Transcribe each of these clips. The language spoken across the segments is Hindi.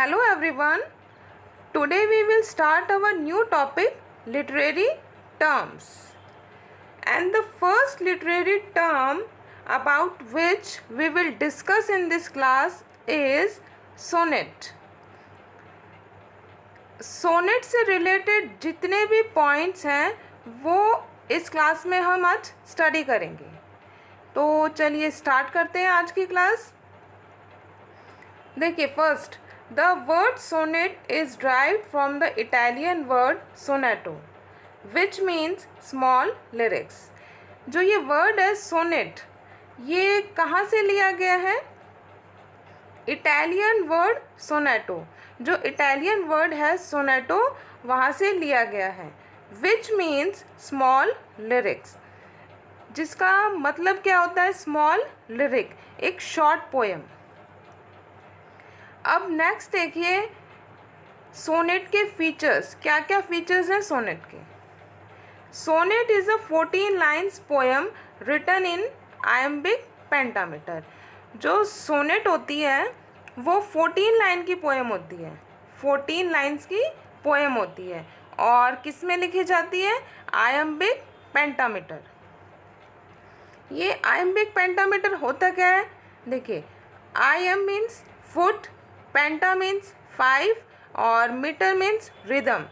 Hello everyone. Today we will start our new topic, literary terms. And the first literary term about which we will discuss in this class is sonnet. Sonnet से रिलेटेड जितने भी पॉइंट्स हैं वो इस क्लास में हम आज स्टडी करेंगे. तो चलिए स्टार्ट करते हैं आज की क्लास. देखिए first, the word sonnet is derived from the Italian word sonetto which means small lyrics. जो ये वर्ड है सोनेट, ये कहाँ से लिया गया है? Italian word sonetto. जो इटालियन वर्ड है सोनेटो, वहाँ से लिया गया है. विच मीन्स स्मॉल लिरिक्स, जिसका मतलब क्या होता है? स्मॉल लिरिक, एक शॉर्ट पोएम. अब नेक्स्ट देखिए सोनेट के फीचर्स. क्या क्या फीचर्स हैं सोनेट के? Sonnet is a 14 lines poem written in iambic pentameter. जो सोनेट होती है वो 14 लाइन की पोएम होती है. 14 लाइन्स की पोएम होती है और किस में लिखी जाती है? Iambic pentameter. ये आयम्बिक पेंटामीटर होता क्या है? देखिए, आयम मीन्स फुट, पेंटा मीन्स 5 और मीटर मीन्स रिदम.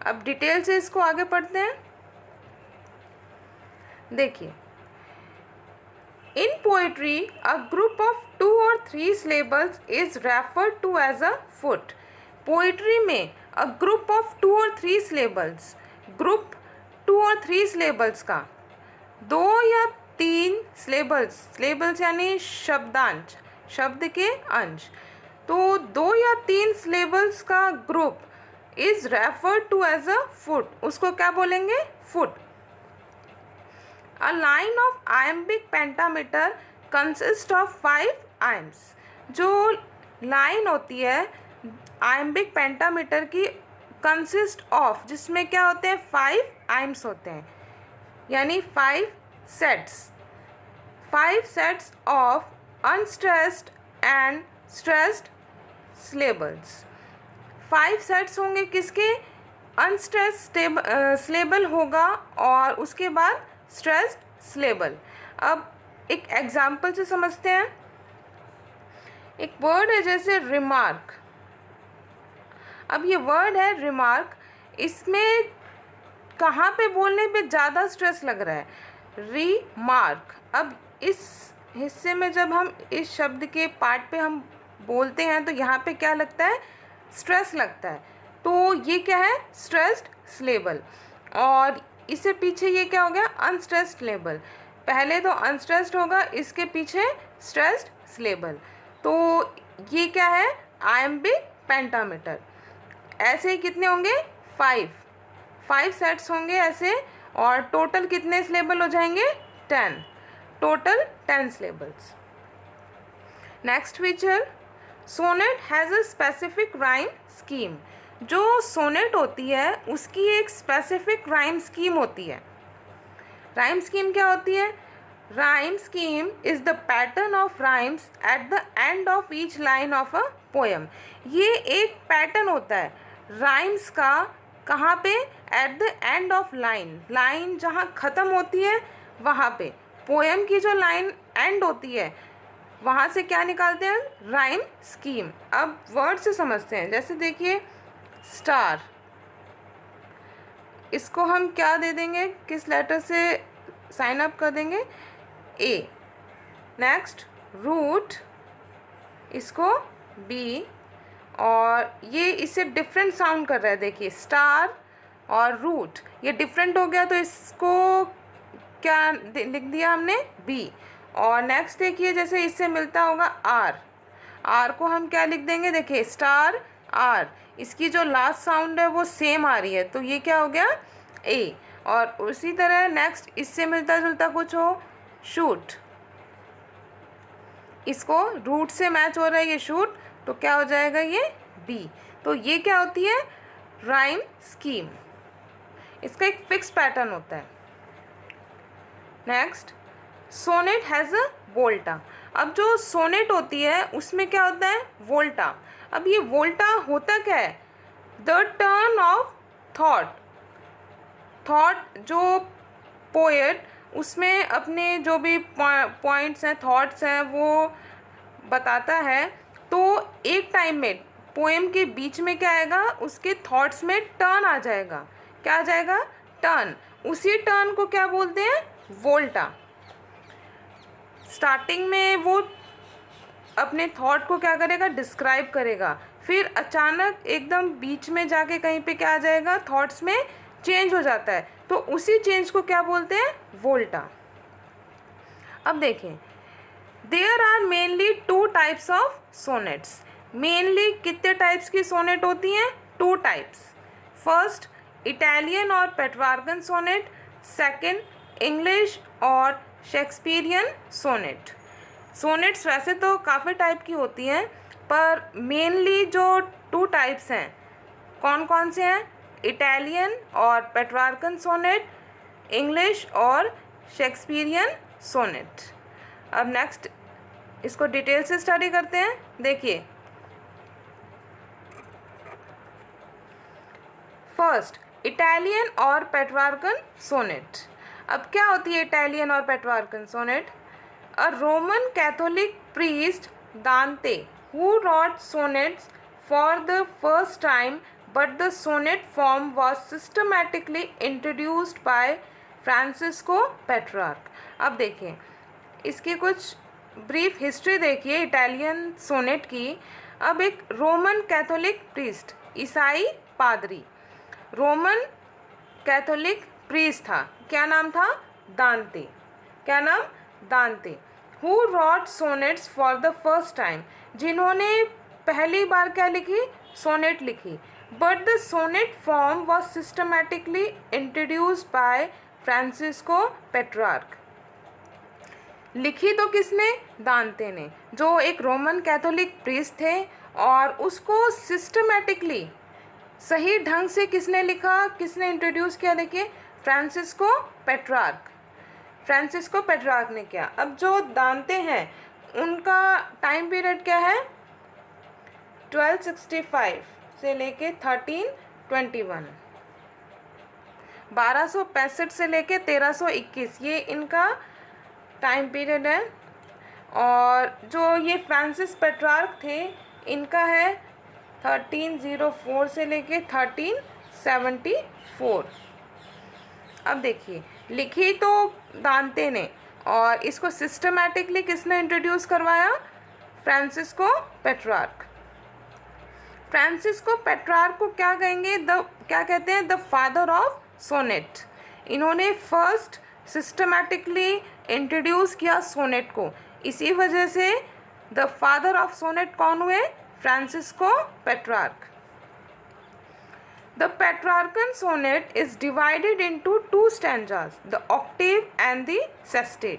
अब डिटेल से इसको आगे पढ़ते हैं. देखिए, in poetry a group of 2 or 3 syllables is referred to as a foot. Poetry में a group of 2 or 3 syllables, group 2 or 3 syllables का, 2 या 3 syllables, syllables यानी शब्दांश, शब्द के अंश. तो 2 या 3 syllables का group is referred to as a foot. उसको क्या बोलेंगे? Foot. A line of iambic pentameter consists of 5 iams. जो लाइन होती है iambic pentameter की consist of, जिसमें क्या होते हैं? 5 iams होते हैं, यानी 5 sets. 5 sets of unstressed and stressed syllables. 5 sets होंगे किसके? अनस्ट्रेस्ड सिलेबल होगा और उसके बाद स्ट्रेस्ड सिलेबल. अब एक एग्जाम्पल से समझते हैं. एक वर्ड है जैसे रिमार्क. अब ये वर्ड है रिमार्क, इसमें कहाँ पे बोलने पे ज़्यादा स्ट्रेस लग रहा है? रिमार्क. अब इस हिस्से में जब हम इस शब्द के पार्ट पे हम बोलते हैं तो यहाँ पे क्या लगता है? स्ट्रेस लगता है. तो ये क्या है? Stressed syllable. और इससे पीछे ये क्या हो गया? Unstressed syllable. पहले तो अनस्ट्रेस्ड होगा, इसके पीछे स्ट्रेस्ड सिलेबल. तो ये क्या है? Iambic pentameter. ऐसे ही कितने होंगे? 5 सेट्स होंगे ऐसे. और टोटल कितने सिलेबल हो जाएंगे? 10. Total 10 syllables. Next feature, sonnet has a specific rhyme scheme. जो सोनेट होती है उसकी एक स्पेसिफिक राइम स्कीम होती है. राइम स्कीम क्या होती है? Rhyme scheme is the pattern of rhymes at the end of each line of a poem. ये एक पैटर्न होता है राइम्स का. कहाँ पे? At the end of line. Line जहाँ ख़त्म होती है वहाँ पे, पोएम की जो लाइन एंड होती है वहाँ से क्या निकालते हैं? Rhyme scheme. अब वर्ड से समझते हैं. जैसे देखिए स्टार, इसको हम क्या दे देंगे? किस लेटर से साइन अप कर देंगे? ए. नेक्स्ट रूट, इसको बी. और ये इससे डिफरेंट साउंड कर रहा है. देखिए स्टार और रूट ये डिफरेंट हो गया, तो इसको क्या लिख दिया हमने? बी. और नेक्स्ट देखिए जैसे इससे मिलता होगा आर. आर को हम क्या लिख देंगे? देखिए स्टार आर, इसकी जो लास्ट साउंड है वो सेम आ रही है, तो ये क्या हो गया? ए. और उसी तरह नेक्स्ट इससे मिलता जुलता कुछ हो, शूट. इसको रूट से मैच हो रहा है ये शूट, तो क्या हो जाएगा? ये बी. तो ये क्या होती है? Rhyme scheme. इसका एक फिक्स पैटर्न होता है. Next, sonnet has a volta. अब जो सोनेट होती है उसमें क्या होता है? वोल्टा. अब ये वोल्टा होता क्या है? The turn off thought. Thought जो पोएट उसमें अपने जो भी पॉइंट्स हैं, थॉट्स हैं, वो बताता है, तो एक टाइम में पोएम के बीच में क्या आएगा, उसके थॉट्स में टर्न आ जाएगा। क्या आ जाएगा? टर्न। उसी टर्न को क्या बोलते हैं? वोल्टा। स्टार्टिंग में वो अपने थॉट को क्या करेगा? डिस्क्राइब करेगा, फिर अचानक एकदम बीच में जाके कहीं पे क्या आ जाएगा? थॉट्स में चेंज हो जाता है, तो उसी चेंज को क्या बोलते हैं? वोल्टा। अब देखें, there are mainly 2 types of sonnets. Mainly कितने टाइप्स की सोनेट होती हैं? 2 टाइप्स। फर्स्ट इटालियन और पेट्रार्कन सोनेट, सेकंड इंग्लिश और शेक्सपियरियन सोनेट। सोनेट्स वैसे तो काफ़ी टाइप की होती हैं, पर मेनली जो 2 टाइप्स हैं, कौन कौन से हैं? इटालियन और पेट्रार्कन सोनेट, इंग्लिश और शेक्सपियरियन सोनेट। अब नेक्स्ट इसको डिटेल से स्टडी करते हैं। देखिए, फर्स्ट इटालियन और पेट्रार्कन सोनेट। अब क्या होती है इटालियन और Petrarchan sonnet? A Roman Catholic priest Dante who wrote sonnets for the first time, but the sonnet form was systematically introduced by Francesco Petrarch. अब देखिए, इसकी कुछ ब्रीफ हिस्ट्री देखिए इटालियन सोनेट की। अब एक रोमन कैथोलिक प्रीस्ट, ईसाई पादरी, रोमन कैथोलिक प्रीस्ट था, क्या नाम था? दांते। क्या नाम? Dante. Who wrote sonnets for the first time, जिन्होंने पहली बार क्या लिखी? सोनेट लिखी। But the sonnet form was systematically introduced by Francesco Petrarch. लिखी तो किसने? दांते ने, जो एक रोमन कैथोलिक प्रीस्ट थे, और उसको सिस्टमैटिकली सही ढंग से किसने लिखा, किसने इंट्रोड्यूस किया? देखिए, फ्रांसिस्को पेट्रार्क। फ्रांसिस्को पेट्रार्क ने किया। अब जो दांते हैं उनका टाइम पीरियड क्या है? 1265 से लेके 1321, 1265 से लेके 1321, ये इनका टाइम पीरियड है। और जो ये फ्रांसिस पेट्रार्क थे, इनका है 1304 से लेके 1374। अब देखिए, लिखी तो दांते ने, और इसको सिस्टमैटिकली किसने इंट्रोड्यूस करवाया? Francisco Petrarch. फ्रांसिस्को पेट्रार्क को क्या कहेंगे? क्या कहते हैं? The father of sonnet. इन्होंने फर्स्ट सिस्टमैटिकली इंट्रोड्यूस किया सोनेट को, इसी वजह से द फादर ऑफ सोनेट कौन हुए? Francisco Petrarch. The Petrarchan sonnet is divided into 2 stanzas, the octave and the sestet.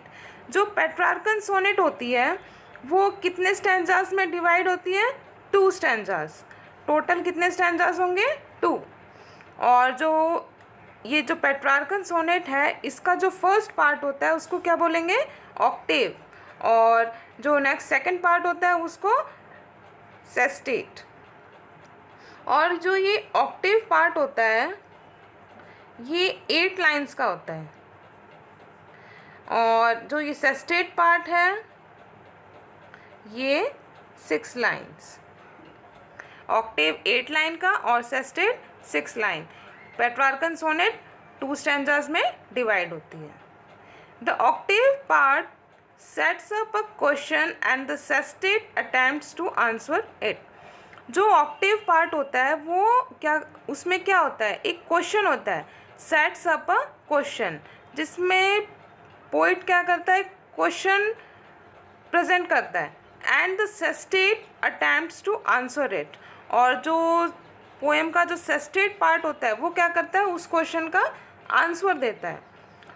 जो पेट्रार्कन सोनेट होती है वो कितने स्टैंजास में डिवाइड होती है? 2 स्टैंजास। टोटल कितने स्टैंजास होंगे? 2। और जो ये जो पेट्रार्कन सोनेट है, इसका जो फर्स्ट पार्ट होता है उसको क्या बोलेंगे? ऑक्टेव। और जो नेक्स्ट सेकंड पार्ट होता है उसको सेस्टेट। और जो ये ऑक्टेव पार्ट होता है ये 8 लाइन्स का होता है, और जो ये सेस्टेट पार्ट है ये 6 लाइन्स। ऑक्टेव 8 लाइन का और sestet 6 line. Petrarchan sonnet 2 stanzas में डिवाइड होती है। The octave part sets up a question and the sestet attempts to answer it. जो ऑक्टेव पार्ट होता है वो क्या, उसमें क्या होता है? एक क्वेश्चन होता है, सेट्स अप अ क्वेश्चन, जिसमें पोइट क्या करता है? क्वेश्चन प्रेजेंट करता है, and the sestet attempts to answer it. और जो पोएम का जो सेस्टेट पार्ट होता है वो क्या करता है? उस क्वेश्चन का आंसर देता है,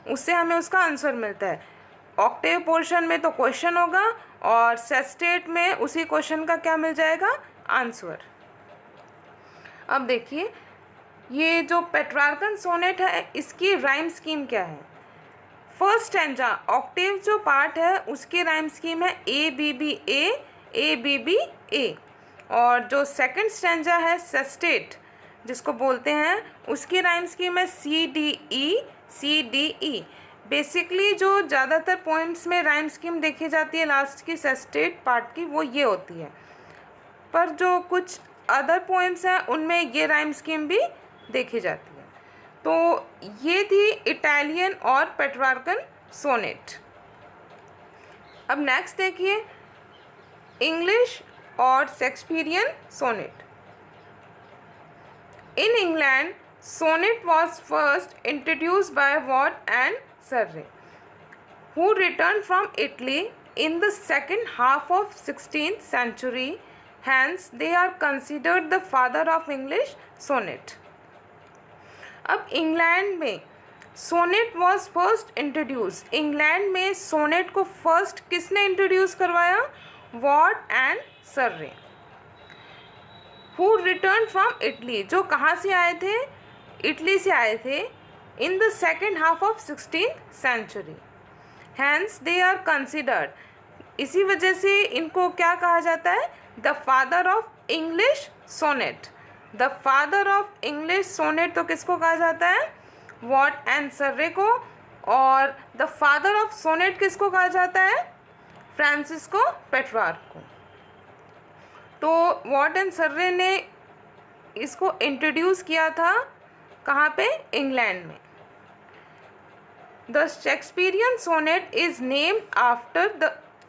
उससे हमें उसका आंसर मिलता है। ऑक्टेव पोर्शन में तो क्वेश्चन होगा, और सेस्टेट में उसी क्वेश्चन का क्या मिल जाएगा? आंसर। अब देखिए, ये जो पेट्रार्कन सोनेट है इसकी राइम स्कीम क्या है? फर्स्ट स्टैंजा ऑक्टेव जो पार्ट है उसकी राइम स्कीम है A B B A, A B B A. और जो सेकंड स्टैंजा है सेस्टेट जिसको बोलते हैं, उसकी राइम स्कीम है CDE। बेसिकली जो ज़्यादातर पोएम्स में राइम स्कीम देखी जाती है लास्ट की सेस्टेट पार्ट की, वो ये होती है, पर जो कुछ अदर पोएम्स हैं उनमें ये राइम स्कीम भी देखी जाती है। तो ये थी इटालियन और पेट्रार्कन सोनेट। अब नेक्स्ट देखिए इंग्लिश और Shakespearean sonnet. In England, sonnet was first introduced by Watt and Surrey, who returned from Italy in the second half of 16th century. Hence, they are considered the father of English sonnet. अब इंग्लैंड में sonnet was first introduce. England में सोनेट को फर्स्ट किसने इंट्रोड्यूस करवाया? Wyatt and Surrey. Who return from Italy, जो कहाँ से आए थे? इटली से आए थे। In the second half of 16th century. Hence they are considered, इसी वजह से इनको क्या कहा जाता है? The father of English sonnet. The father of English sonnet तो किसको कहा जाता है? वॉट एंड सर्रे को। और द फादर ऑफ सोनेट किसको कहा जाता है? फ्रांसिस्को पेट्रार्क को। तो वॉट एंड सर्रे ने इसको इंट्रोड्यूस किया था कहाँ पे? इंग्लैंड में। The Shakespearean sonnet is named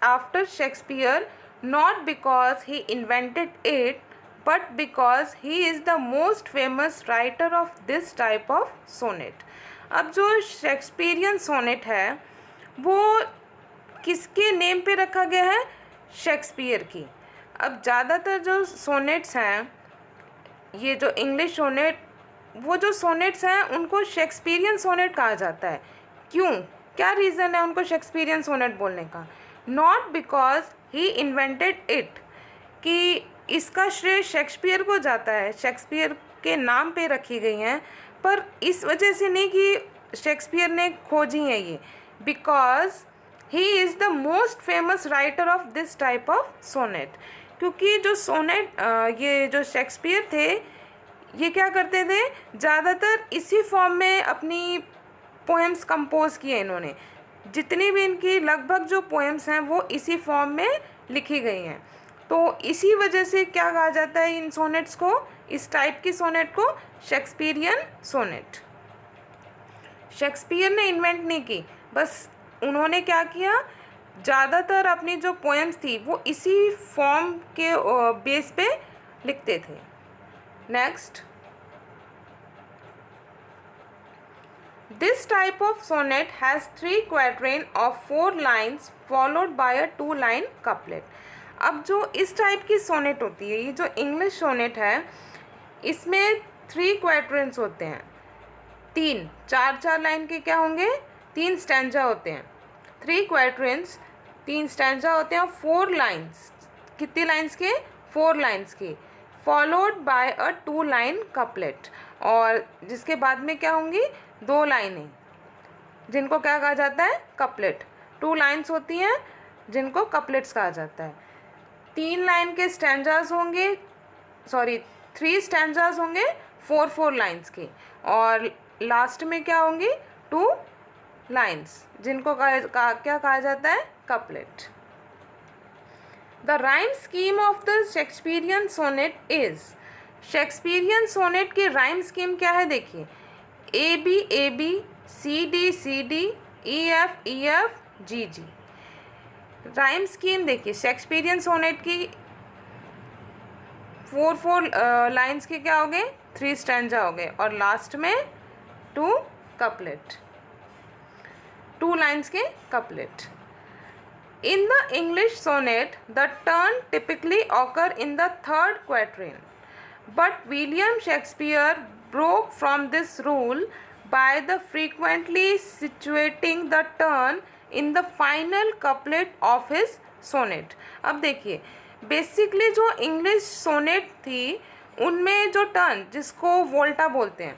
after Shakespeare not because he invented it but because he is the most famous writer of this type of sonnet. अब जो शेक्सपियरियन सोनेट है वो किसके नेम पे रखा गया है? शेक्सपियर की। अब ज़्यादातर जो सोनेट्स हैं, ये जो इंग्लिश सोनेट, वो जो सोनेट्स हैं उनको शेक्सपियरियन सोनेट कहा जाता है। क्यों? क्या रीज़न है उनको शेक्सपियरियन सोनेट बोलने का? Not because he invented it, कि इसका श्रेय शेक्सपियर को जाता है, शेक्सपियर के नाम पे रखी गई हैं, पर इस वजह से नहीं कि शेक्सपियर ने खोजी है ये, because he is the most famous writer of this type of sonnet. क्योंकि जो सोनेट ये जो शेक्सपियर थे ये क्या करते थे? ज़्यादातर इसी फॉर्म में अपनी पोएम्स कंपोज किए इन्होंने। जितनी भी इनकी लगभग जो पोएम्स हैं वो इसी फॉर्म में लिखी गई हैं। तो इसी वजह से क्या कहा जाता है इन सोनेट्स को, इस टाइप की सोनेट को? Shakespearean sonnet. शेक्सपियर ने इन्वेंट नहीं की, बस उन्होंने क्या किया, ज़्यादातर अपनी जो पोएम्स थी वो इसी फॉर्म के बेस पे लिखते थे। Next, this type of sonnet has 3 quatrain of 4 lines followed by a 2 line couplet. अब जो इस टाइप की सोनेट होती है, ये जो इंग्लिश सोनेट है, इसमें 3 क्वार्टेन्स होते हैं। 4 लाइन के क्या होंगे? 3 स्टैंजा होते हैं। 3 क्वार्टेन्स, 3 स्टैंजा होते हैं। 4 लाइन्स, कितनी लाइन्स के? 4 लाइन्स के। Followed by a 2 line couplet, और जिसके बाद में क्या होंगी? 2 लाइनें, जिनको क्या कहा जाता है? कपलेट। 2 लाइन्स होती हैं जिनको कपलेट्स कहा जाता है। 3 लाइन के स्टैंजास होंगे, 3 स्टैंजास होंगे 4 लाइन्स के, और लास्ट में क्या होंगी? 2 लाइन्स, जिनको क्या कहा जाता है? Couplet. The rhyme scheme of the Shakespearean sonnet is, Shakespearean sonnet की राइम स्कीम क्या है? देखिए, AB CD EF GG। Rhyme scheme देखिए, शेक्सपियरियन सोनेट की 4 लाइन्स के क्या हो गए? 3 स्टैंजा हो गए, और लास्ट में 2 कपलेट, 2 लाइन्स के couplet. In the English sonnet, the turn typically occur in the 3rd quatrain, but William Shakespeare broke from this rule by the frequently situating the turn in the final couplet of his sonnet. अब देखिए, बेसिकली जो इंग्लिश सोनेट थी उनमें जो टर्न, जिसको वोल्टा बोलते हैं,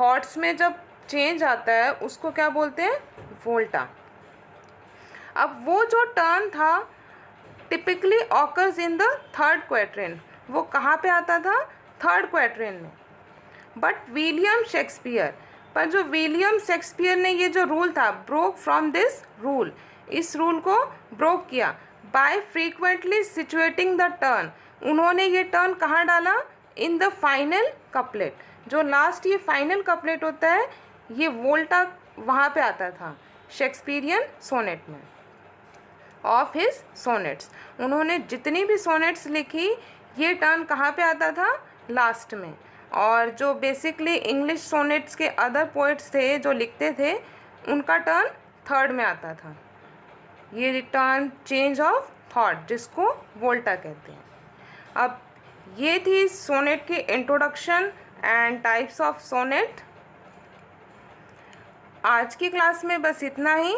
थॉट्स में जब चेंज आता है उसको क्या बोलते हैं? वोल्टा। अब वो जो टर्न था typically occurs in the 3rd quatrain, वो कहाँ पे आता था? थर्ड क्वाड्रेंट में। बट विलियम शेक्सपियर, पर जो विलियम शेक्सपियर ने ये जो रूल था, ब्रोक फ्रॉम दिस रूल, इस रूल को ब्रोक किया by frequently situating the turn. उन्होंने ये टर्न कहाँ डाला? In the final couplet. जो लास्ट ये फाइनल कपलेट होता है, ये वोल्टा वहाँ पे आता था शेक्सपियरियन सोनेट में। ऑफ हिज सोनेट्स, उन्होंने जितनी भी सोनेट्स लिखी, ये टर्न कहाँ पे आता था? लास्ट में। और जो बेसिकली इंग्लिश सोनेट्स के अदर पोइट्स थे जो लिखते थे, उनका टर्न थर्ड में आता था। ये टर्न चेंज ऑफ थॉट, जिसको वोल्टा कहते हैं। अब ये थी सोनेट की introduction and types of sonnet. आज की क्लास में बस इतना ही।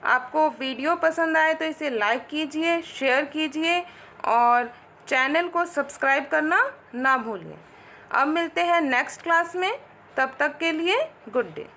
आपको वीडियो पसंद आए तो इसे लाइक कीजिए, शेयर कीजिए और चैनल को सब्सक्राइब करना ना भूलिए। अब मिलते हैं नेक्स्ट क्लास में, तब तक के लिए गुड डे।